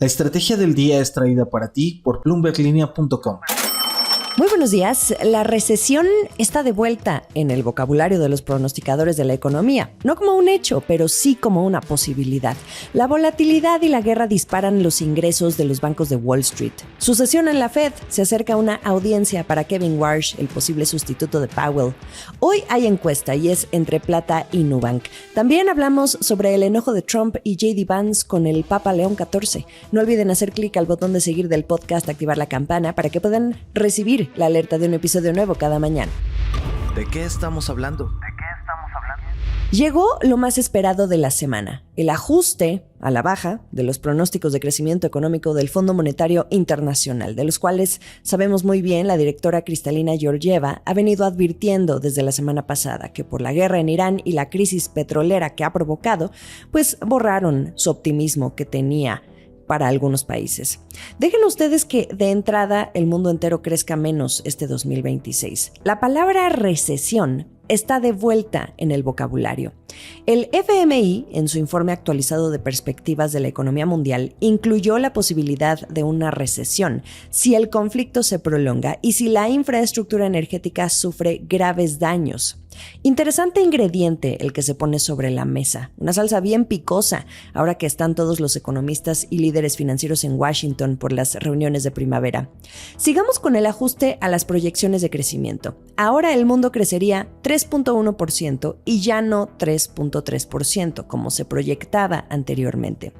La estrategia del día es traída para ti por bloomberglinea.com. Muy buenos días. La recesión está de vuelta en el vocabulario de los pronosticadores de la economía. No como un hecho, pero sí como una posibilidad. La volatilidad y la guerra disparan los ingresos de los bancos de Wall Street. Su sesión en la Fed se acerca a una audiencia para Kevin Warsh, el posible sustituto de Powell. Hoy hay encuesta y es entre Plata y Nubank. También hablamos sobre el enojo de Trump y J.D. Vance con el Papa León XIV. No olviden hacer clic al botón de seguir del podcast, activar la campana para que puedan recibir la alerta de un episodio nuevo cada mañana. ¿De qué estamos hablando? Llegó lo más esperado de la semana, el ajuste a la baja de los pronósticos de crecimiento económico del Fondo Monetario Internacional, de los cuales sabemos muy bien la directora Kristalina Georgieva ha venido advirtiendo desde la semana pasada que por la guerra en Irán y la crisis petrolera que ha provocado, pues borraron su optimismo que tenía para algunos países. Dejen ustedes que de entrada el mundo entero crezca menos este 2026. La palabra recesión está de vuelta en el vocabulario. El FMI, en su informe actualizado de perspectivas de la economía mundial, incluyó la posibilidad de una recesión si el conflicto se prolonga y si la infraestructura energética sufre graves daños. Interesante ingrediente el que se pone sobre la mesa, una salsa bien picosa, ahora que están todos los economistas y líderes financieros en Washington por las reuniones de primavera. Sigamos con el ajuste a las proyecciones de crecimiento. Ahora el mundo crecería 3.1% y ya no 3.3%, como se proyectaba anteriormente.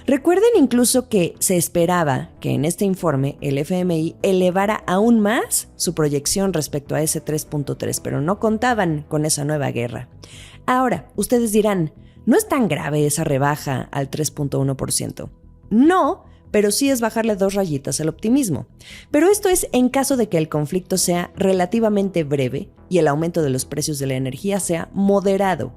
Recuerden incluso que se esperaba que en este informe el FMI elevara aún más su proyección respecto a ese 3.3%, pero no contaban con esa nueva guerra. Ahora, ustedes dirán, ¿no es tan grave esa rebaja al 3.1%? No, pero sí es bajarle 2 rayitas al optimismo. Pero esto es en caso de que el conflicto sea relativamente breve y el aumento de los precios de la energía sea moderado.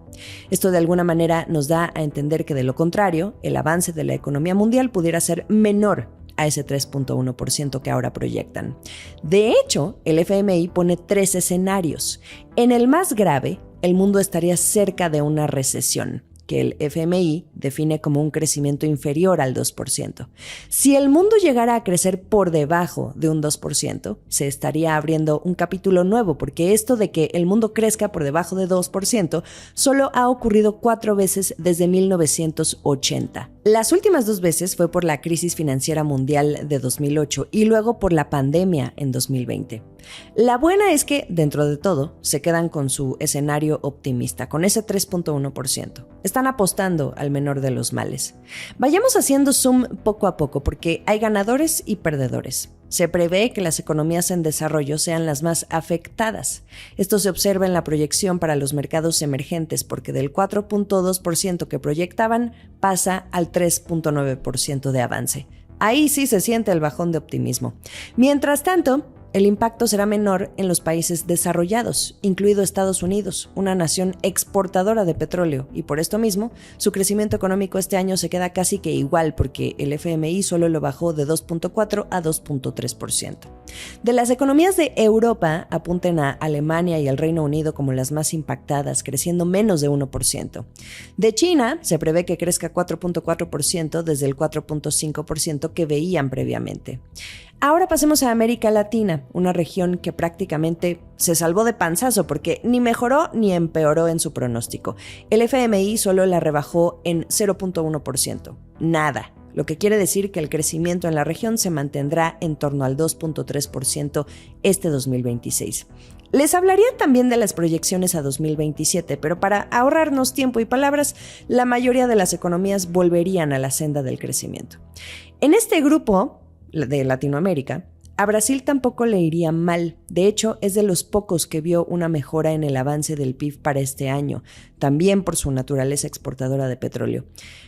Esto de alguna manera nos da a entender que de lo contrario, el avance de la economía mundial pudiera ser menor a ese 3.1% que ahora proyectan. De hecho, el FMI pone 3 escenarios. En el más grave, el mundo estaría cerca de una recesión, que el FMI define como un crecimiento inferior al 2%. Si el mundo llegara a crecer por debajo de un 2%, se estaría abriendo un capítulo nuevo, porque esto de que el mundo crezca por debajo de 2% solo ha ocurrido 4 veces desde 1980. Las últimas 2 veces fue por la crisis financiera mundial de 2008 y luego por la pandemia en 2020. La buena es que, dentro de todo, se quedan con su escenario optimista, con ese 3.1%. Están apostando al menor de los males. Vayamos haciendo zoom poco a poco, porque hay ganadores y perdedores. Se prevé que las economías en desarrollo sean las más afectadas. Esto se observa en la proyección para los mercados emergentes, porque del 4.2% que proyectaban pasa al 3.9% de avance. Ahí sí se siente el bajón de optimismo. Mientras tanto, el impacto será menor en los países desarrollados, incluido Estados Unidos, una nación exportadora de petróleo, y por esto mismo, su crecimiento económico este año se queda casi que igual, porque el FMI solo lo bajó de 2.4 a 2.3%. De las economías de Europa, apunten a Alemania y al Reino Unido como las más impactadas, creciendo menos de 1%. De China, se prevé que crezca 4.4% desde el 4.5% que veían previamente. Ahora pasemos a América Latina, una región que prácticamente se salvó de panzazo porque ni mejoró ni empeoró en su pronóstico. El FMI solo la rebajó en 0.1%. Nada. Lo que quiere decir que el crecimiento en la región se mantendrá en torno al 2.3% este 2026. Les hablaría también de las proyecciones a 2027, pero para ahorrarnos tiempo y palabras, la mayoría de las economías volverían a la senda del crecimiento. En este grupo de Latinoamérica, a Brasil tampoco le iría mal. De hecho, es de los pocos que vio una mejora en el avance del PIB para este año, también por su naturaleza exportadora de petróleo.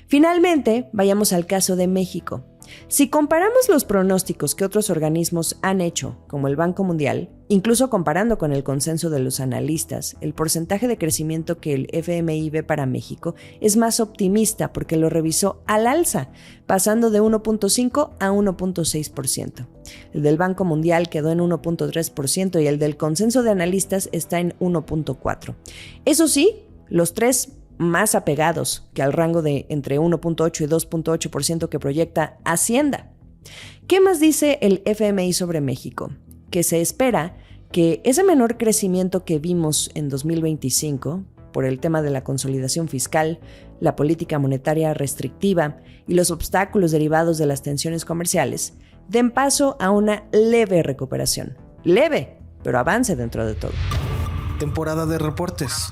Finalmente, vayamos al caso de México. Si comparamos los pronósticos que otros organismos han hecho, como el Banco Mundial, incluso comparando con el consenso de los analistas, el porcentaje de crecimiento que el FMI ve para México es más optimista porque lo revisó al alza, pasando de 1.5 a 1.6%. El del Banco Mundial quedó en 1.3% y el del consenso de analistas está en 1.4%. Eso sí, los tres más apegados que al rango de entre 1.8 y 2.8% que proyecta Hacienda. ¿Qué más dice el FMI sobre México? Que se espera que ese menor crecimiento que vimos en 2025, por el tema de la consolidación fiscal, la política monetaria restrictiva y los obstáculos derivados de las tensiones comerciales, den paso a una leve recuperación. Leve, pero avance dentro de todo. Temporada de reportes.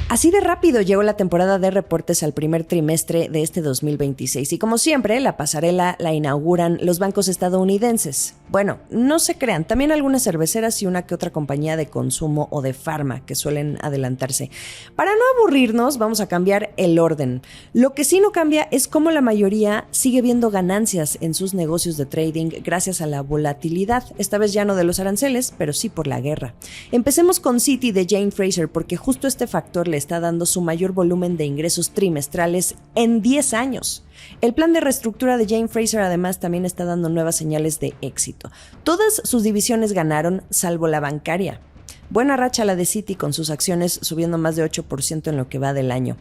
Así de rápido llegó la temporada de reportes al primer trimestre de este 2026 y como siempre la pasarela la inauguran los bancos estadounidenses. Bueno, no se crean, también algunas cerveceras y una que otra compañía de consumo o de farma que suelen adelantarse. Para no aburrirnos vamos a cambiar el orden. Lo que sí no cambia es cómo la mayoría sigue viendo ganancias en sus negocios de trading gracias a la volatilidad, esta vez ya no de los aranceles, pero sí por la guerra. Empecemos con Citi de Jane Fraser porque justo este factor le está dando su mayor volumen de ingresos trimestrales en 10 años. El plan de reestructura de Jane Fraser además también está dando nuevas señales de éxito. Todas sus divisiones ganaron, salvo la bancaria. Buena racha la de Citi con sus acciones subiendo más de 8% en lo que va del año.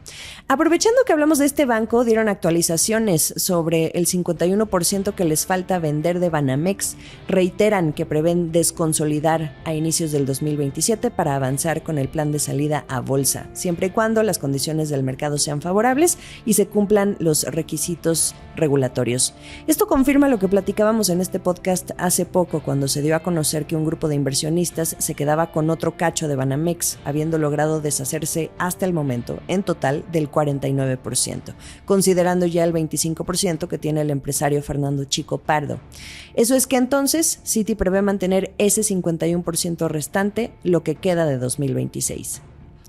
Aprovechando que hablamos de este banco, dieron actualizaciones sobre el 51% que les falta vender de Banamex. Reiteran que prevén desconsolidar a inicios del 2027 para avanzar con el plan de salida a bolsa, siempre y cuando las condiciones del mercado sean favorables y se cumplan los requisitos regulatorios. Esto confirma lo que platicábamos en este podcast hace poco cuando se dio a conocer que un grupo de inversionistas se quedaba con otro cacho de Banamex, habiendo logrado deshacerse hasta el momento, en total, del 49%, considerando ya el 25% que tiene el empresario Fernando Chico Pardo. Eso es que entonces Citi prevé mantener ese 51% restante, lo que queda de 2026.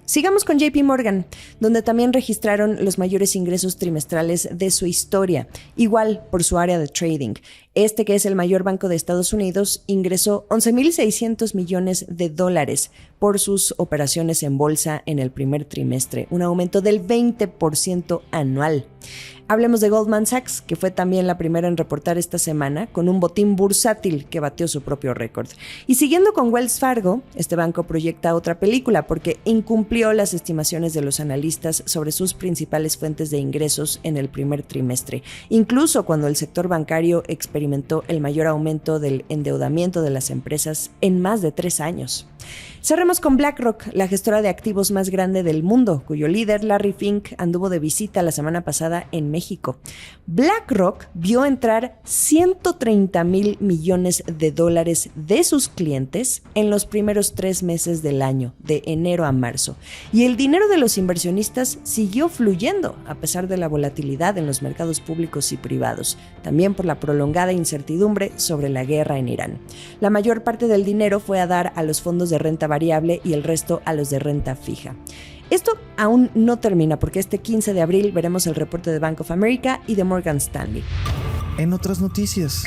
Sigamos con JP Morgan, donde también registraron los mayores ingresos trimestrales de su historia, igual por su área de trading. Este, que es el mayor banco de Estados Unidos, ingresó $11,600 millones por sus operaciones en bolsa en el primer trimestre, un aumento del 20% anual. Hablemos de Goldman Sachs, que fue también la primera en reportar esta semana, con un botín bursátil que batió su propio récord. Y siguiendo con Wells Fargo, este banco proyecta otra película porque incumplió las estimaciones de los analistas sobre sus principales fuentes de ingresos en el primer trimestre, incluso cuando el sector bancario experimentó el mayor aumento del endeudamiento de las empresas en más de 3 años. Cerremos con BlackRock, la gestora de activos más grande del mundo, cuyo líder Larry Fink anduvo de visita la semana pasada en México. BlackRock vio entrar $130,000 millones de sus clientes en los primeros 3 meses del año, de enero a marzo. Y el dinero de los inversionistas siguió fluyendo, a pesar de la volatilidad en los mercados públicos y privados, también por la prolongada incertidumbre sobre la guerra en Irán. La mayor parte del dinero fue a dar a los fondos de renta variable y el resto a los de renta fija. Esto aún no termina porque este 15 de abril veremos el reporte de Bank of America y de Morgan Stanley. En otras noticias.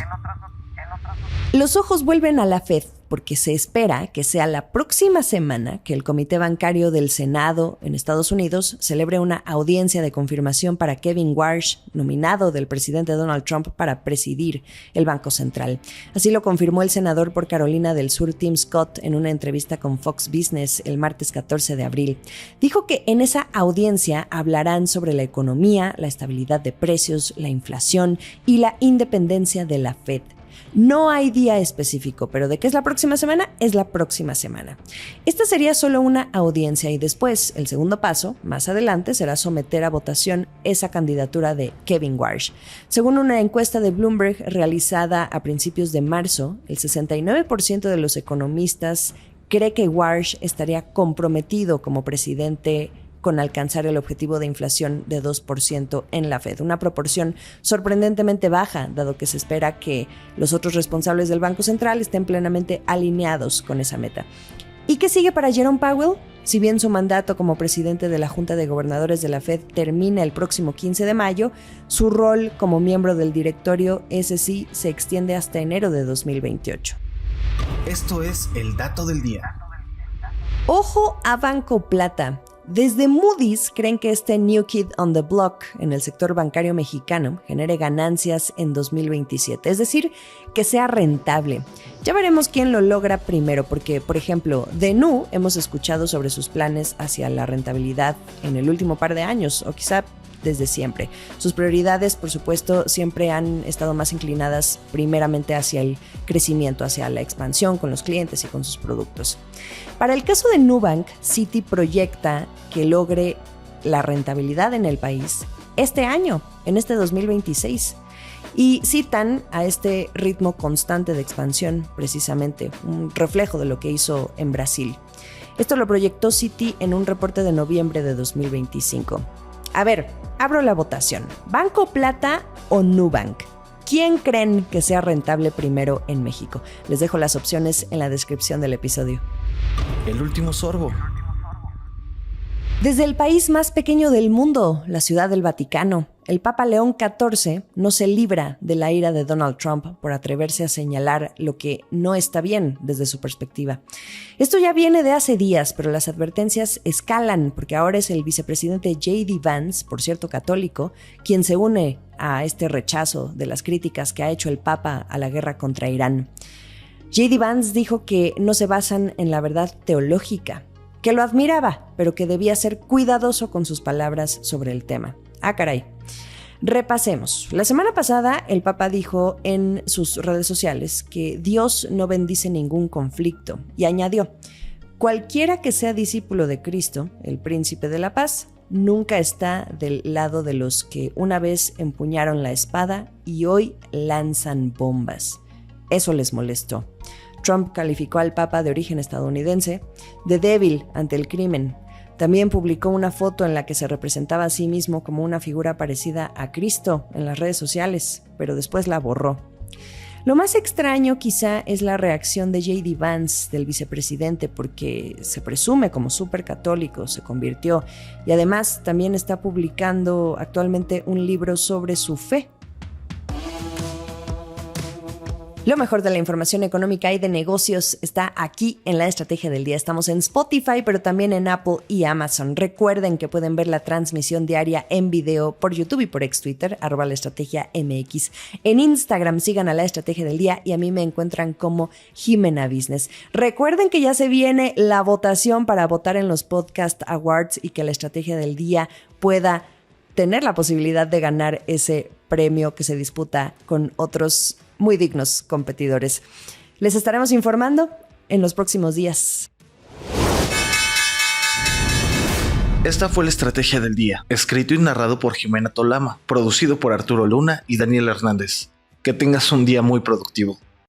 Los ojos vuelven a la Fed porque se espera que sea la próxima semana que el Comité Bancario del Senado en Estados Unidos celebre una audiencia de confirmación para Kevin Warsh, nominado del presidente Donald Trump para presidir el Banco Central. Así lo confirmó el senador por Carolina del Sur Tim Scott en una entrevista con Fox Business el martes 14 de abril. Dijo que en esa audiencia hablarán sobre la economía, la estabilidad de precios, la inflación y la independencia de la Fed. No hay día específico, pero de qué es la próxima semana, es la próxima semana. Esta sería solo una audiencia y después, el segundo paso, más adelante, será someter a votación esa candidatura de Kevin Warsh. Según una encuesta de Bloomberg realizada a principios de marzo, el 69% de los economistas cree que Warsh estaría comprometido como presidente con alcanzar el objetivo de inflación de 2% en la Fed, una proporción sorprendentemente baja, dado que se espera que los otros responsables del Banco Central estén plenamente alineados con esa meta. ¿Y qué sigue para Jerome Powell? Si bien su mandato como presidente de la Junta de Gobernadores de la Fed termina el próximo 15 de mayo, su rol como miembro del directorio, ese sí, se extiende hasta enero de 2028. Esto es el dato del día. Ojo a Banco Plata. Desde Moody's creen que este New Kid on the Block en el sector bancario mexicano genere ganancias en 2027, es decir, que sea rentable. Ya veremos quién lo logra primero, porque, por ejemplo, de Nu hemos escuchado sobre sus planes hacia la rentabilidad en el último par de años, o quizá desde siempre. Sus prioridades, por supuesto, siempre han estado más inclinadas primeramente hacia el crecimiento, hacia la expansión con los clientes y con sus productos. Para el caso de Nubank, Citi proyecta que logre la rentabilidad en el país este año, en este 2026. Y citan a este ritmo constante de expansión, precisamente, un reflejo de lo que hizo en Brasil. Esto lo proyectó Citi en un reporte de noviembre de 2025. A ver, abro la votación. ¿Banco Plata o Nubank? ¿Quién creen que sea rentable primero en México? Les dejo las opciones en la descripción del episodio. El último sorbo. Desde el país más pequeño del mundo, la Ciudad del Vaticano, el Papa León XIV no se libra de la ira de Donald Trump por atreverse a señalar lo que no está bien desde su perspectiva. Esto ya viene de hace días, pero las advertencias escalan porque ahora es el vicepresidente J.D. Vance, por cierto católico, quien se une a este rechazo de las críticas que ha hecho el Papa a la guerra contra Irán. J.D. Vance dijo que no se basan en la verdad teológica, que lo admiraba, pero que debía ser cuidadoso con sus palabras sobre el tema. Ah, caray. Repasemos. La semana pasada, el Papa dijo en sus redes sociales que Dios no bendice ningún conflicto y añadió: cualquiera que sea discípulo de Cristo, el príncipe de la paz, nunca está del lado de los que una vez empuñaron la espada y hoy lanzan bombas. Eso les molestó. Trump calificó al Papa, de origen estadounidense, de débil ante el crimen. También publicó una foto en la que se representaba a sí mismo como una figura parecida a Cristo en las redes sociales, pero después la borró. Lo más extraño quizá es la reacción de J.D. Vance, del vicepresidente, porque se presume como súper católico, se convirtió, y además también está publicando actualmente un libro sobre su fe. Lo mejor de la información económica y de negocios está aquí en La Estrategia del Día. Estamos en Spotify, pero también en Apple y Amazon. Recuerden que pueden ver la transmisión diaria en video por YouTube y por ex-Twitter, @laestrategiamx. En Instagram sigan a La Estrategia del Día y a mí me encuentran como Jimena Business. Recuerden que ya se viene la votación para votar en los Podcast Awards y que La Estrategia del Día pueda tener la posibilidad de ganar ese premio que se disputa con otros muy dignos competidores. Les estaremos informando en los próximos días. Esta fue La Estrategia del Día, escrito y narrado por Jimena Tolama, producido por Arturo Luna y Daniel Hernández. Que tengas un día muy productivo.